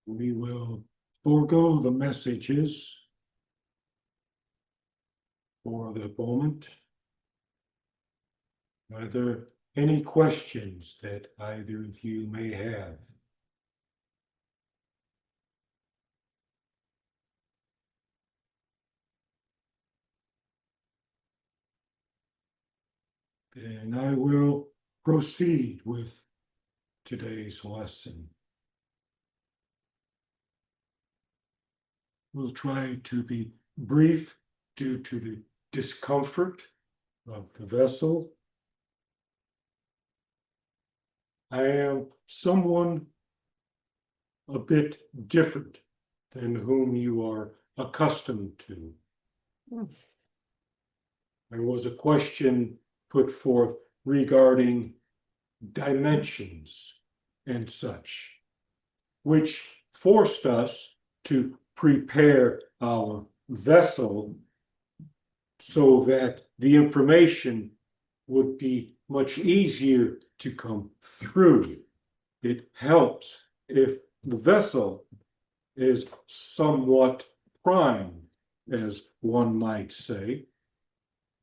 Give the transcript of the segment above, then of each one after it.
We will forego the messages for the moment. Are there any questions that either of you may have? Then I will proceed with today's lesson. We'll try to be brief due to the discomfort of the vessel. I am someone a bit different than whom you are accustomed to. There was a question put forth regarding dimensions and such, which forced us to prepare our vessel so that the information would be much easier to come through. It helps if the vessel is somewhat primed, as one might say.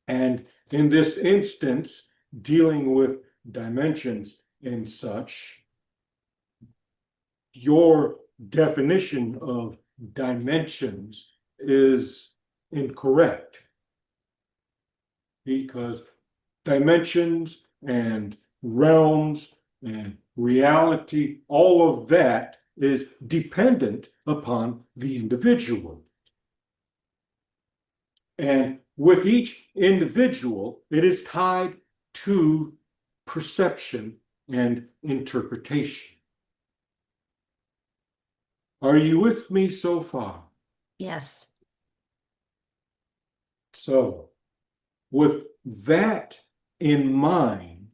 And in this instance, dealing with dimensions and such, your definition of dimensions is incorrect, because dimensions and realms and reality, all of that is dependent upon the individual. And with each individual, it is tied to perception and interpretation. Are you with me so far? Yes. So, with that in mind,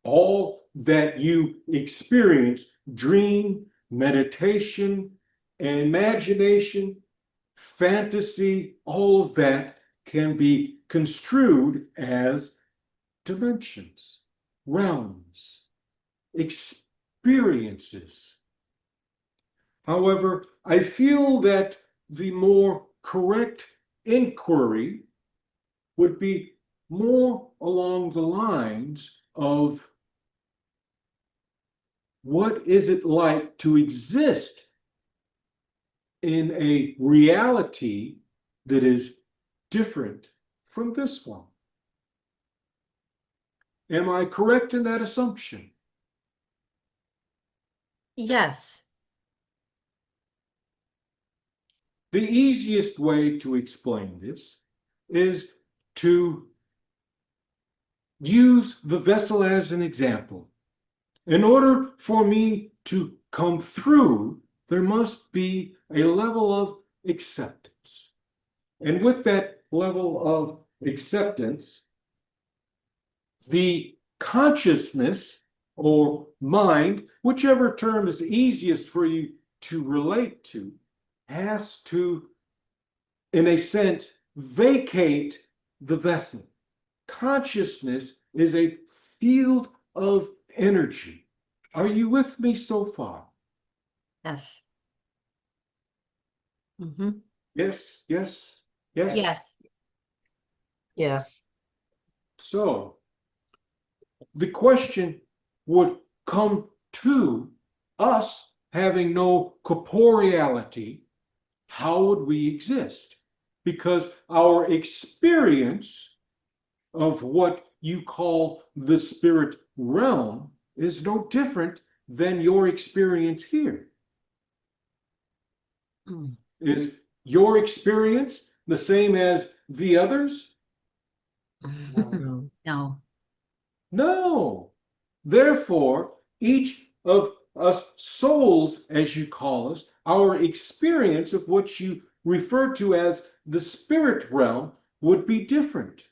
all that you experience, dream, meditation, imagination, fantasy, all of that can be construed as dimensions, realms, experiences. However, I feel that the more correct inquiry would be more along the lines of what is it like to exist in a reality that is different from this one? Am I correct in that assumption? Yes. The easiest way to explain this is to use the vessel as an example. In order for me to come through, there must be a level of acceptance. And with that level of acceptance, the consciousness or mind, whichever term is easiest for you to relate to, has to, in a sense, vacate the vessel. Consciousness is a field of energy. Are you with me so far? Yes. Yes, yes, yes. Yes. Yes. So the question would come to us having no corporeality. How would we exist? Because our experience of what you call the spirit realm is no different than your experience here. Is your experience the same as the others? No. No. No. Therefore, each of us souls, as you call us, our experience of what you refer to as the spirit realm would be different.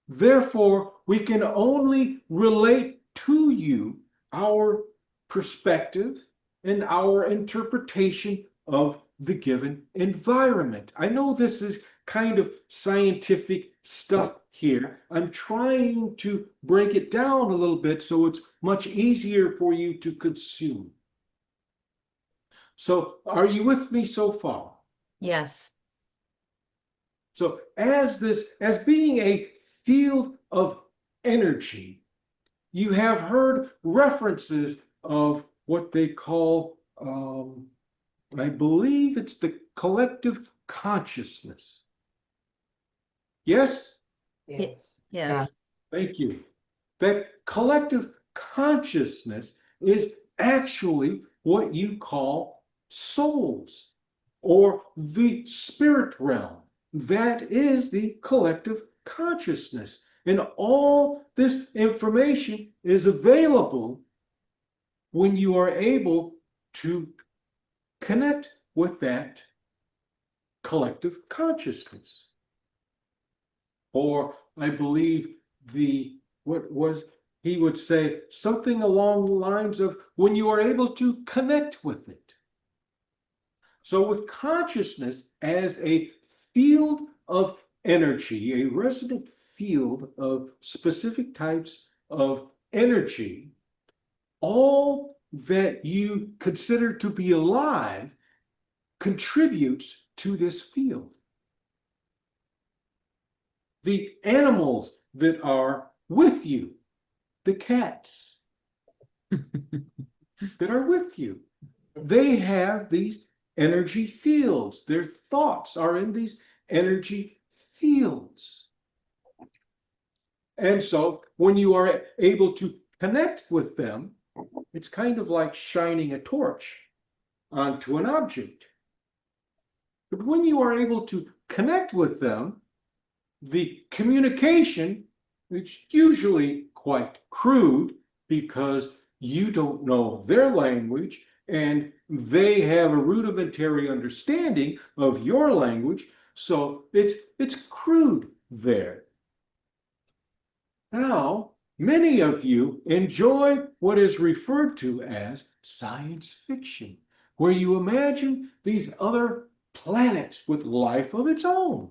Therefore, we can only relate to you our perspective and our interpretation of the given environment. I know this is kind of scientific stuff here. I'm trying to break it down a little bit so it's much easier for you to consume. So are you with me so far? Yes. So as being a field of energy, you have heard references of what they call, I believe it's the collective consciousness. Yes? Yes. Yes. Thank you. That collective consciousness is actually what you call souls or the spirit realm. That is the collective consciousness. And all this information is available when you are able to connect with that collective consciousness. Or I believe what was, he would say something along the lines of when you are able to connect with it. So with consciousness as a field of energy, a resonant field of specific types of energy, all that you consider to be alive contributes to this field. The animals that are with you, the cats that are with you, they have these energy fields. Their thoughts are in these energy fields. And so when you are able to connect with them, it's kind of like shining a torch onto an object. But when you are able to connect with them, the communication is usually quite crude because you don't know their language and they have a rudimentary understanding of your language, so it's crude there. Now, many of you enjoy what is referred to as science fiction, where you imagine these other planets with life of its own.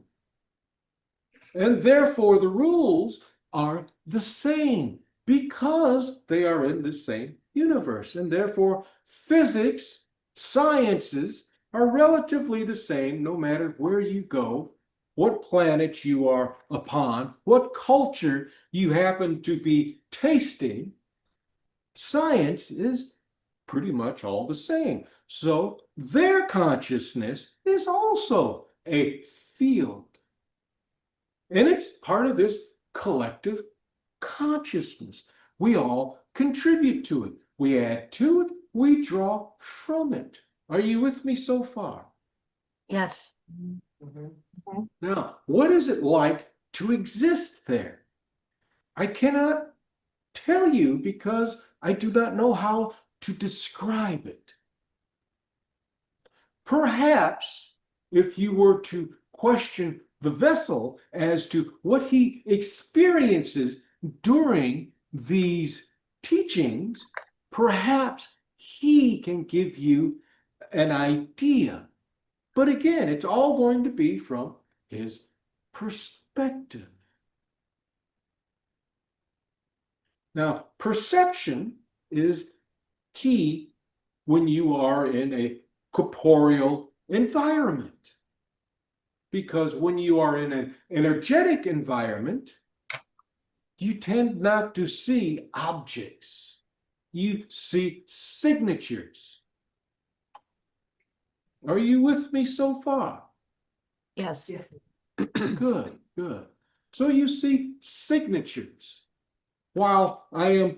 And therefore, the rules are the same because they are in the same universe. And therefore, physics, sciences are relatively the same no matter where you go, what planet you are upon, what culture you happen to be tasting. Science is pretty much all the same. So their consciousness is also a field. And it's part of this collective consciousness. We all contribute to it. We add to it, we draw from it. Are you with me so far? Yes. Now, what is it like to exist there? I cannot tell you because I do not know how to describe it. Perhaps if you were to question the vessel as to what he experiences during these teachings, perhaps he can give you an idea. But again, it's all going to be from his perspective. Now, perception is key when you are in a corporeal environment. Because when you are in an energetic environment, you tend not to see objects. You see signatures. Are you with me so far? Yes. Good, good. So you see signatures. While I am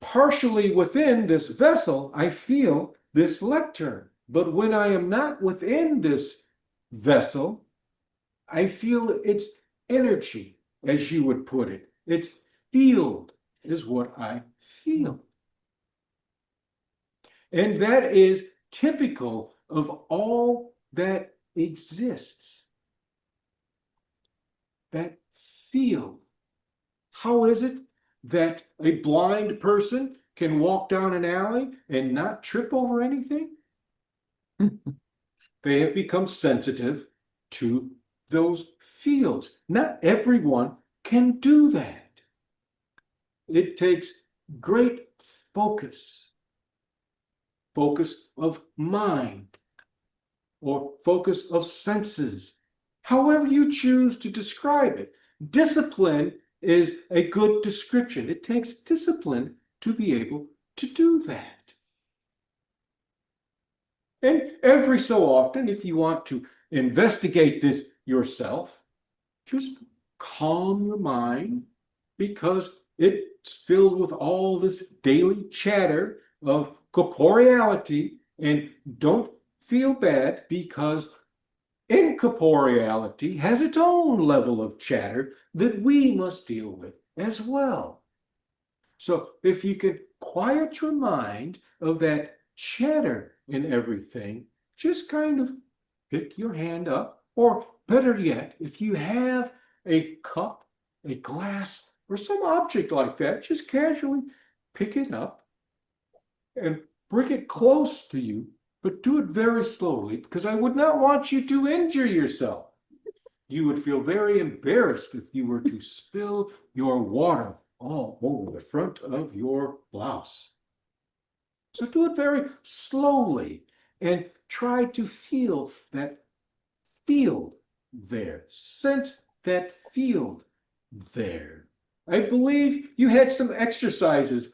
partially within this vessel, I feel this lectern. But when I am not within this vessel, I feel its energy, as you would put it. Its field is what I feel. And that is typical of all that exists. That field. How is it that a blind person can walk down an alley and not trip over anything? They have become sensitive to those fields. Not everyone can do that. It takes great focus. focus of mind or focus of senses, however you choose to describe it. Discipline is a good description. It takes discipline to be able to do that. And every so often, if you want to investigate this yourself, just calm your mind, because it's filled with all this daily chatter of corporeality. And don't feel bad, because incorporeality has its own level of chatter that we must deal with as well. So if you can quiet your mind of that chatter and everything, just kind of pick your hand up, or better yet, if you have a cup, a glass, or some object like that, just casually pick it up and bring it close to you, but do it very slowly, because I would not want you to injure yourself. You would feel very embarrassed if you were to spill your water all over the front of your blouse. So do it very slowly and try to feel that field there. Sense that field there. I believe you had some exercises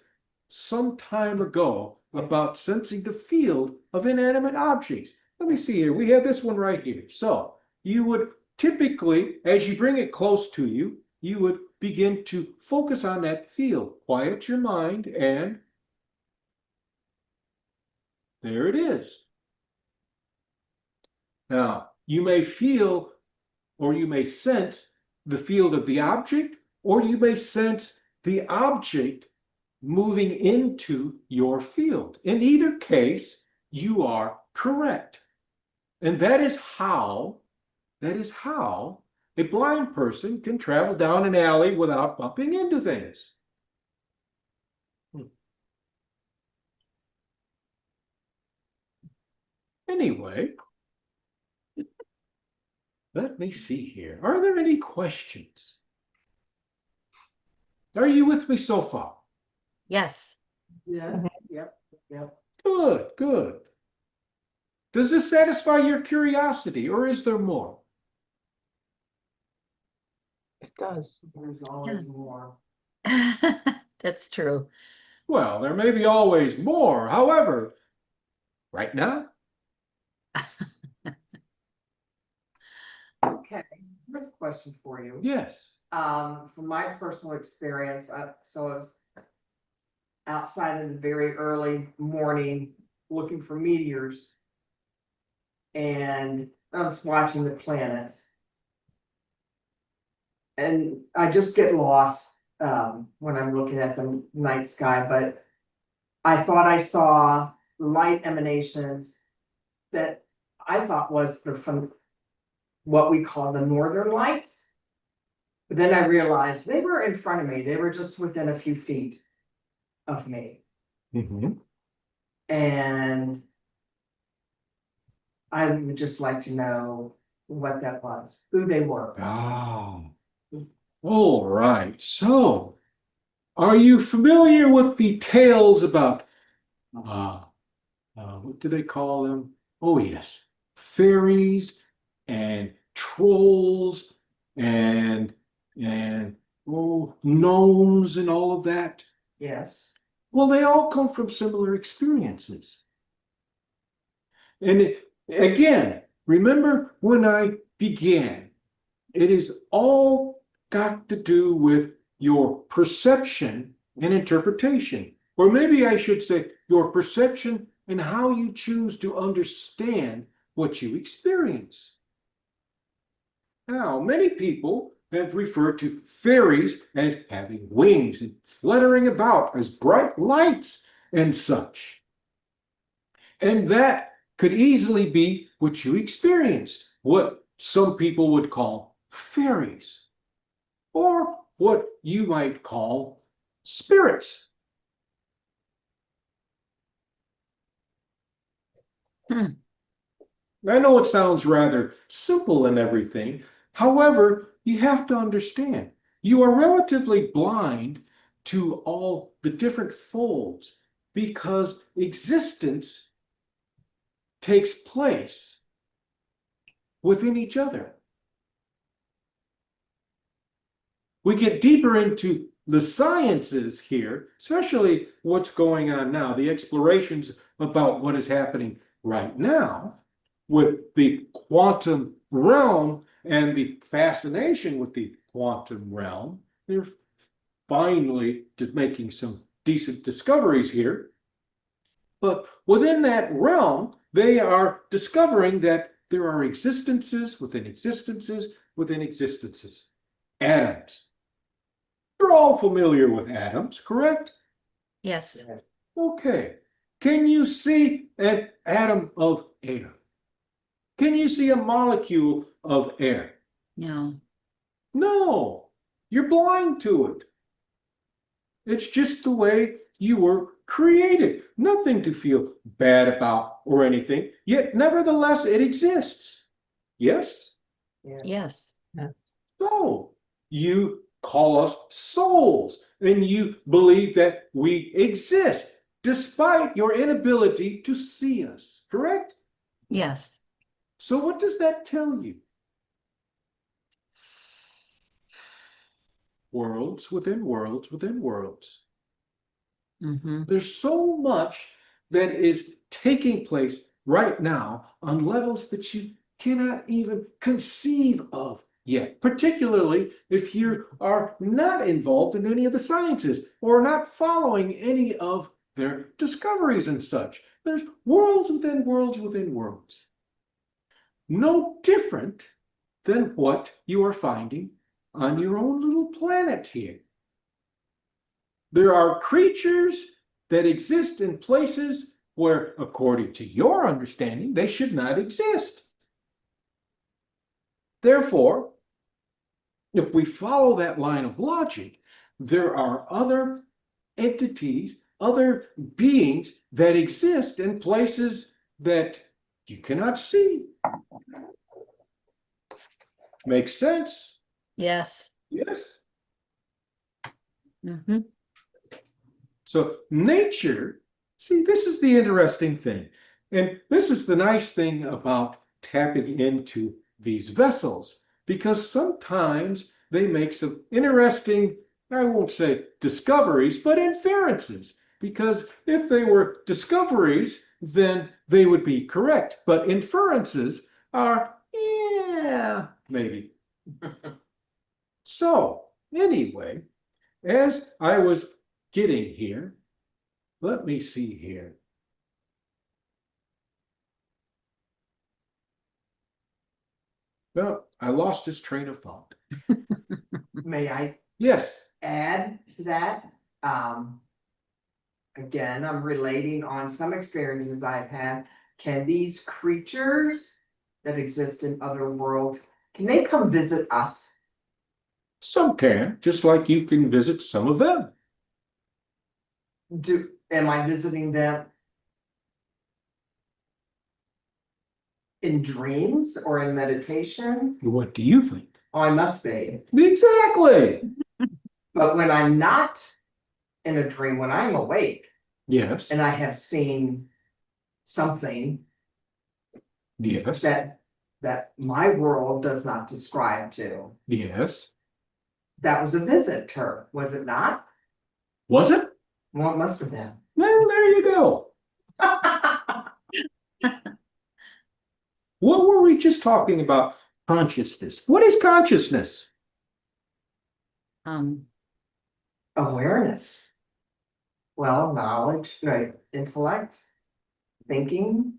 some time ago about sensing the field of inanimate objects. Let me see here. We have this one right here. So you would typically, as you bring it close to you, you would begin to focus on that field. Quiet your mind, and there it is. Now, you may feel, or you may sense the field of the object, or you may sense the object moving into your field. In either case, you are correct. And that is how a blind person can travel down an alley without bumping into things. Anyway, let me see here. Are there any questions? Are you with me so far? Yes. Yeah. Yep. Yep. Good, good. Does this satisfy your curiosity, or is there more? It does. There's always more. That's true. Well, there may be always more. However, right now, Okay, here's a question for you. yes. From my personal experience, so I was outside in the very early morning looking for meteors, and I was watching the planets. And I just get lost when I'm looking at the night sky, but I thought I saw light emanations that I thought was from what we call the northern lights. But then I realized they were in front of me. They were just within a few feet of me. Mhm. And I would just like to know what that was, who they were. Oh, all right. So, are you familiar with the tales about, what do they call them? Oh, yes, fairies and trolls and gnomes and all of that? Yes. Well, they all come from similar experiences. And again, remember when I began, it is all got to do with your perception and interpretation. Or maybe I should say your perception and how you choose to understand what you experience. Now, many people have referred to fairies as having wings and fluttering about as bright lights and such. And that could easily be what you experienced, what some people would call fairies, or what you might call spirits. Hmm. I know it sounds rather simple and everything. However, you have to understand, you are relatively blind to all the different folds, because existence takes place within each other. We get deeper into the sciences here, especially what's going on now, the explorations about what is happening right now with the quantum realm and the fascination with the quantum realm. They're finally making some decent discoveries here. But within that realm, they are discovering that there are existences within existences within existences. Atoms. You're all familiar with atoms, correct? Yes. Okay. Can you see an atom of air? Can you see a molecule of air? No. No. You're blind to it. It's just the way you were created. Nothing to feel bad about or anything, yet nevertheless it exists. Yes? Yes. Yes. So you call us souls, and you believe that we exist despite your inability to see us, correct? Yes. So what does that tell you? Worlds within worlds within worlds. Mm-hmm. There's so much that is taking place right now on levels that you cannot even conceive of yet, particularly if you are not involved in any of the sciences or not following any of their discoveries and such. There's worlds within worlds within worlds. No different than what you are finding on your own little planet here. There are creatures that exist in places where, according to your understanding, they should not exist. Therefore, if we follow that line of logic, there are other entities, other beings that exist in places that you cannot see. Makes sense? Yes. Yes. Mm-hmm. So nature, see, this is the interesting thing. And this is the nice thing about tapping into these vessels, because sometimes they make some interesting, I won't say discoveries, but inferences. Because if they were discoveries, then they would be correct. But inferences are, yeah, maybe. So, anyway, as I was getting here, let me see here. Well, I lost his train of thought. May I Yes. add to that? Again, I'm relating on some experiences I've had. Can these creatures that exist in other worlds, can they come visit us? Some can, just like you can visit some of them. Am I visiting them in dreams or in meditation? What do you think? Oh, I must be. Exactly. But when I'm not in a dream, when I'm awake Yes. and I have seen something Yes. that my world does not describe to, Yes. that was a visitor, was it not? Was it? Well, it must have been. Well, there you go. What were we just talking about? Consciousness. What is consciousness? Awareness. Well, knowledge, right, intellect, thinking.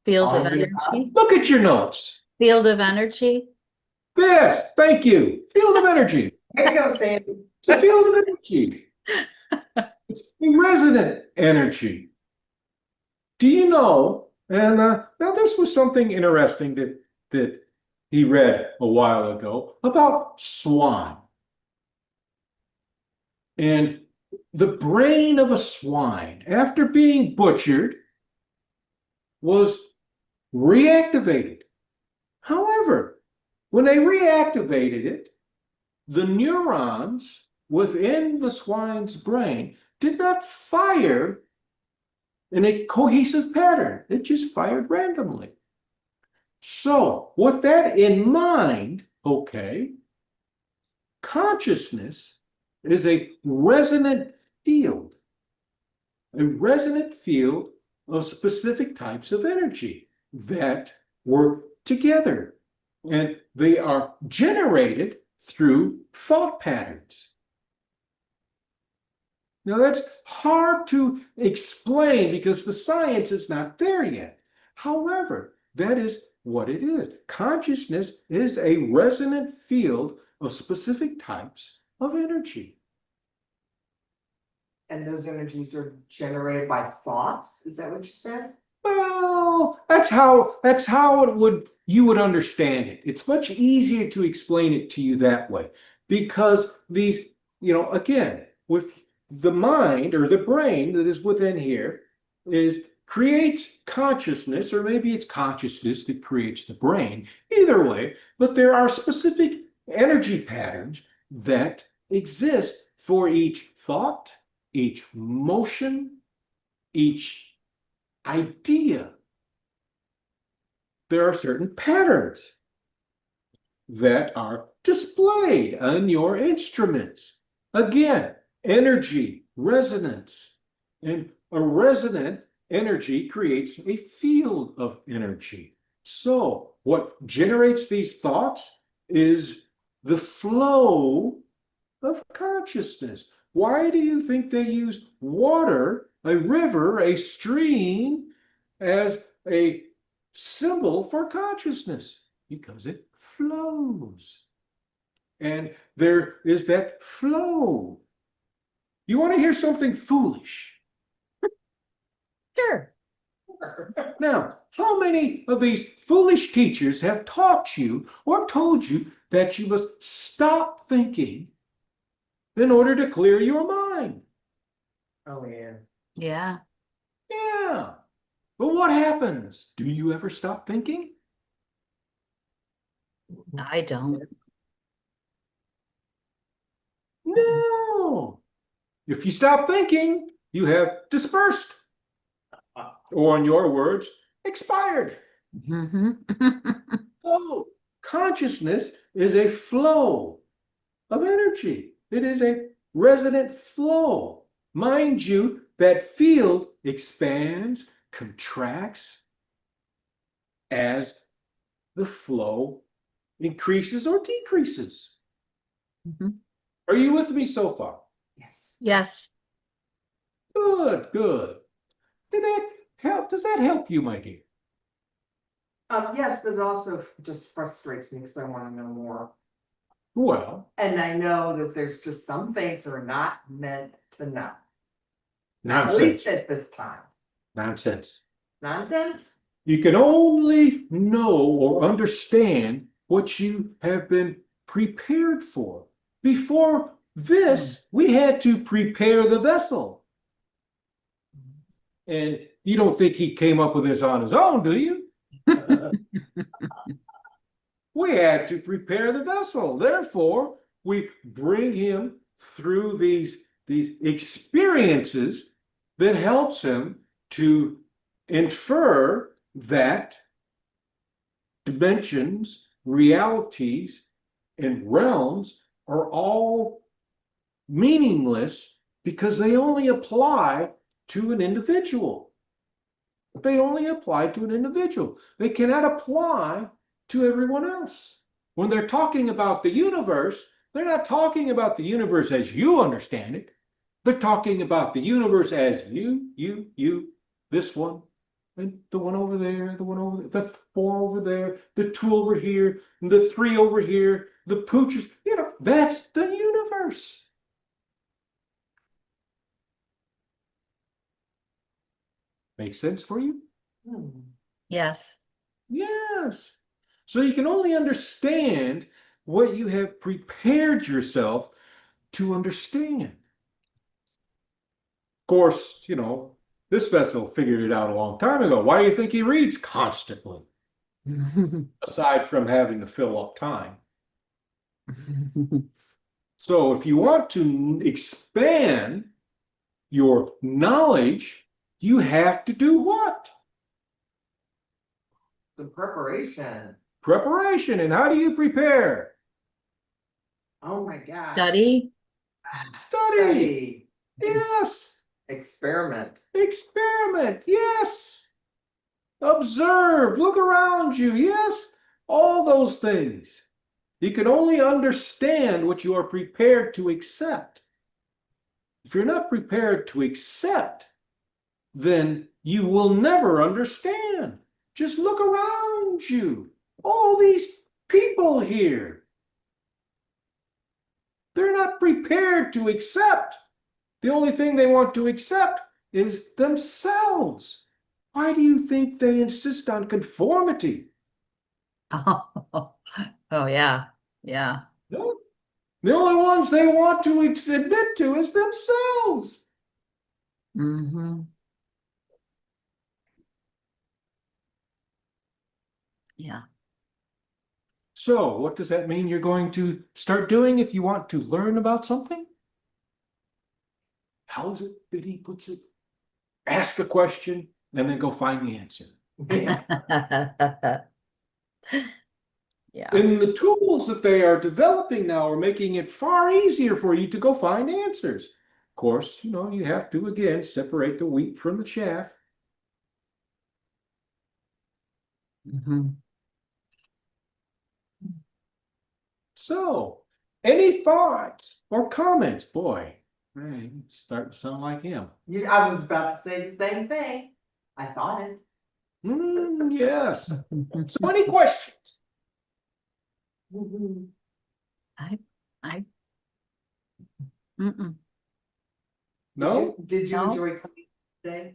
Field of all the above. energy. Look at your notes. Field of energy. Yes, thank you. Field of energy. There you go, Sandy. It's a field of energy. It's resonant energy. Do you know? And now this was something interesting that he read a while ago about swine. And the brain of a swine, after being butchered, was reactivated. However, when they reactivated it, the neurons within the swine's brain did not fire in a cohesive pattern. It just fired randomly. So, with that in mind, okay, consciousness is a resonant field of specific types of energy that work together. And they are generated through thought patterns. Now, that's hard to explain because the science is not there yet. However, that is what it is. Consciousness is a resonant field of specific types of energy. And those energies are generated by thoughts? Is that what you said? Well, that's how you would understand it. It's much easier to explain it to you that way because these, again, with the mind or the brain that is within here creates consciousness, or maybe it's consciousness that creates the brain. Either way, but there are specific energy patterns that exist for each thought, each motion, each idea. There are certain patterns that are displayed on your instruments. Again, energy, resonance, and a resonant energy creates a field of energy. So, what generates these thoughts is the flow of consciousness. Why do you think they use water, a river, a stream as a symbol for consciousness? Because it flows. And there is that flow. You want to hear something foolish? Sure. Now, how many of these foolish teachers have taught you or told you that you must stop thinking in order to clear your mind? Oh, yeah. Yeah. Yeah. But what happens? Do you ever stop thinking? I don't. No. If you stop thinking, you have dispersed. Or in your words, expired. Mhm. So consciousness is a flow of energy. It is a resonant flow. Mind you, that field expands, contracts as the flow increases or decreases. Mhm. Are you with me so far? Yes. Yes. Good, good. Did that help? Does that help you, my dear? Yes, but it also just frustrates me because I want to know more. Well, And I know that there's just some things that are not meant to know. At nonsense. least at this time. Nonsense. Nonsense? You can only know or understand what you have been prepared for. Before this, we had to prepare the vessel. And you don't think he came up with this on his own, do you? We had to prepare the vessel. Therefore, we bring him through these experiences that helps him to infer that dimensions, realities, and realms are all meaningless because they only apply to an individual. They only apply to an individual. They cannot apply to everyone else. When they're talking about the universe, they're not talking about the universe as you understand it. They're talking about the universe as you, this one, and the one over there, the one over there, the four over there, the two over here, and the three over here, the pooches. That's the universe. Make sense for you? Yes. Yes. So you can only understand what you have prepared yourself to understand. Of course, this vessel figured it out a long time ago. Why do you think he reads constantly? Aside from having to fill up time. So if you want to expand your knowledge you have to do what? The preparation. Preparation. And how do you prepare? Oh my gosh. Study. Study. Yes. Experiment. Experiment. Yes. Observe. Look around you. Yes. All those things. You can only understand what you are prepared to accept. If you're not prepared to accept, then you will never understand. Just look around you. All these people here. They're not prepared to accept. The only thing they want to accept is themselves. Why do you think they insist on conformity? Oh, oh yeah. Yeah. No. The only ones they want to admit to is themselves. Mm-hmm. Yeah. So, what does that mean you're going to start doing if you want to learn about something? How is it that he puts it? Ask a question and then go find the answer. Yeah. Yeah. And the tools that they are developing now are making it far easier for you to go find answers. Of course, you have to, again, separate the wheat from the chaff. Mm-hmm. So, any thoughts or comments? Boy, hey, it's starting to sound like him. I was about to say the same thing. I thought it. Yes. So, any questions? I, mm-mm. No? Did you No. enjoy coming today?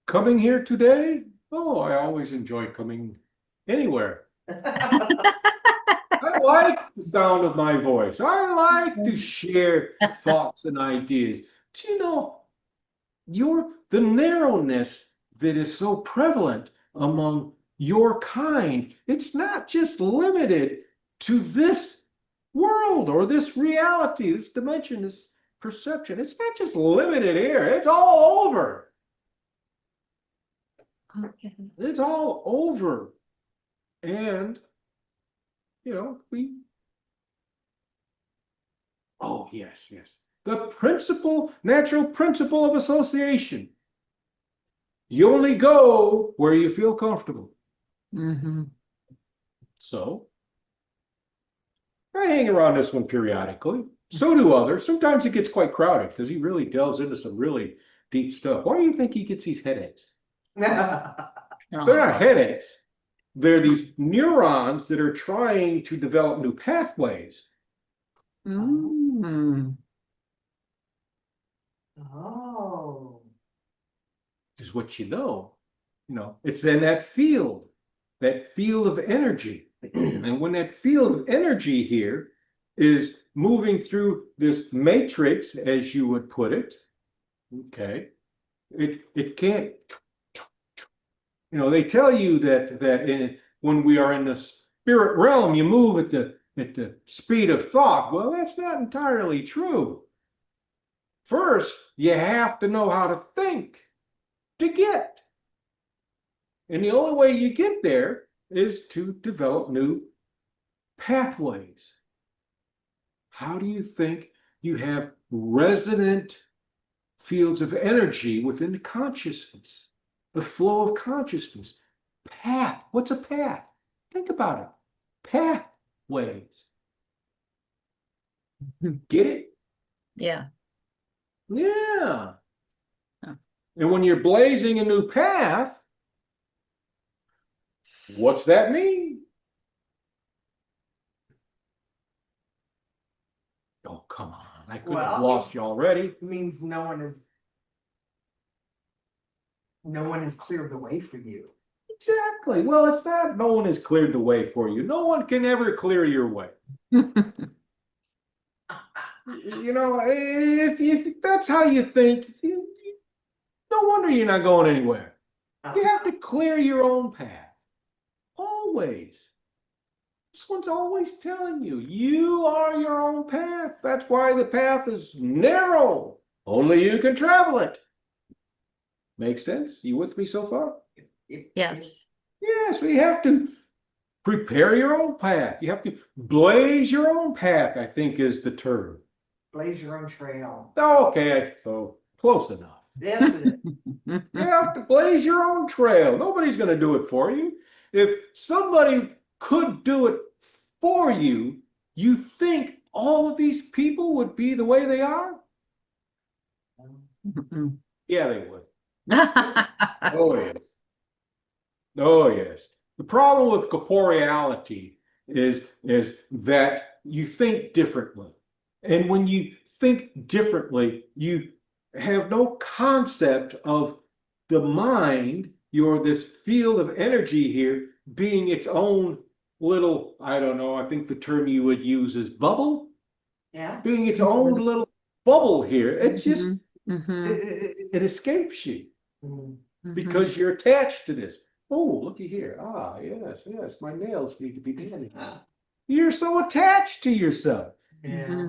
Coming here today? Oh, I always enjoy coming anywhere. I like the sound of my voice. I like to share thoughts and ideas. Do the narrowness that is so prevalent among your kind, it's not just limited to this world or this reality, this dimension, this perception. It's not just limited here. It's all over. Okay. It's all over. And, oh, yes. The natural principle of association. You only go where you feel comfortable. Mm-hmm. So, I hang around this one periodically. So do others. Sometimes it gets quite crowded because he really delves into some really deep stuff. Why do you think he gets these headaches? They're not headaches. They're these neurons that are trying to develop new pathways. Mm. Oh. Is what it's in that field of energy. And when that field of energy here is moving through this matrix, as you would put it, okay, it can't, they tell you that when we are in the spirit realm, you move at the speed of thought. Well, that's not entirely true. First, you have to know how to think to get. And the only way you get there is to develop new pathways. How do you think you have resonant fields of energy within the consciousness, the flow of consciousness? Path. What's a path? Think about it. Pathways. Get it? Yeah. Yeah. Huh. And when you're blazing a new path, what's that mean? Oh, come on. I could have lost you already. It means no one has cleared the way for you. Exactly. Well, it's not no one has cleared the way for you. No one can ever clear your way. If that's how you think, no wonder you're not going anywhere. You have to clear your own path. Always. This one's always telling you, you are your own path. That's why the path is narrow. Only you can travel it. Make sense? You with me so far? Yes. Yeah, so you have to prepare your own path. You have to blaze your own path, I think is the term. Blaze your own trail. Okay, so close enough. Yes, it is. You have to blaze your own trail. Nobody's going to do it for you. If somebody could do it for you, you think all of these people would be the way they are? Mm-mm. Yeah, they would. Oh, yes. Oh, yes. The problem with corporeality is that you think differently. And when you think differently, you have no concept of the mind, this field of energy here, being its own little, I don't know, I think the term you would use is bubble, Yeah. being its own little bubble here. It's just, Mhm. it escapes you Mm. Mhm. because you're attached to this. Oh, looky here. Ah, yes, yes, my nails need to be done. You're so attached to yourself. Yeah.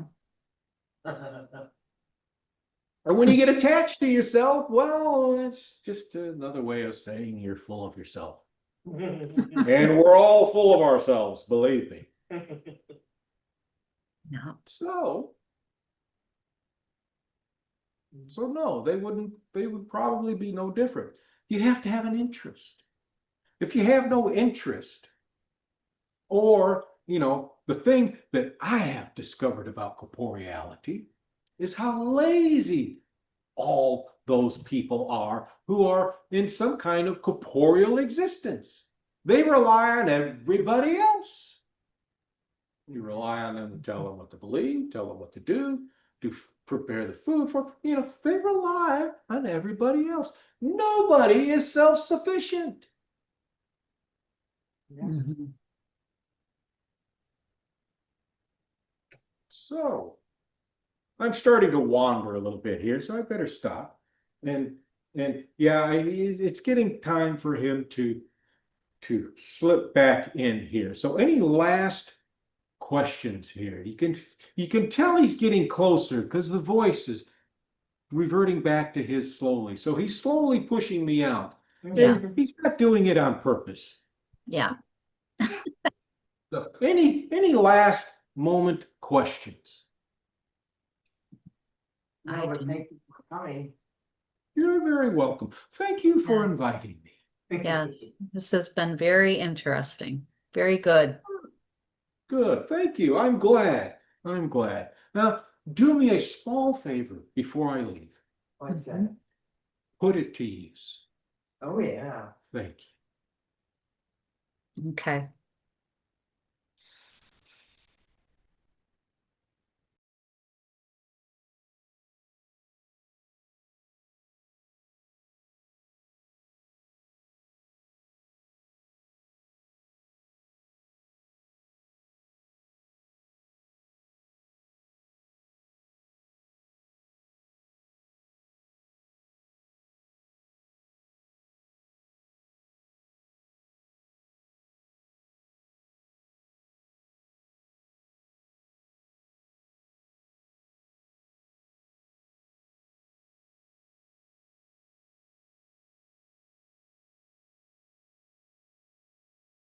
And when you get attached to yourself, well, it's just another way of saying you're full of yourself. And we're all full of ourselves, believe me. Yeah. So no, they would probably be no different. You have to have an interest. If you have no interest, or, the thing that I have discovered about corporeality is how lazy all those people are who are in some kind of corporeal existence. They rely on everybody else. You rely on them to tell them what to believe, tell them what to do, to prepare the food for, they rely on everybody else. Nobody is self-sufficient. Yeah. Mhm. So I'm starting to wander a little bit here, so I better stop. And yeah, it's getting time for him to slip back in here. So any last questions here? You can tell he's getting closer because the voice is reverting back to his slowly. So he's slowly pushing me out. Yeah. And he's not doing it on purpose. Yeah. So any last moment questions? I No, but do. thank you for coming. You're very welcome. Thank you for Yes. inviting me. Yes. This has been very interesting. Very good. Good. Thank you. I'm glad. I'm glad. Now, do me a small favor before I leave. What's that? Mhm. Put it to use. Oh, yeah. Thank you. Okay.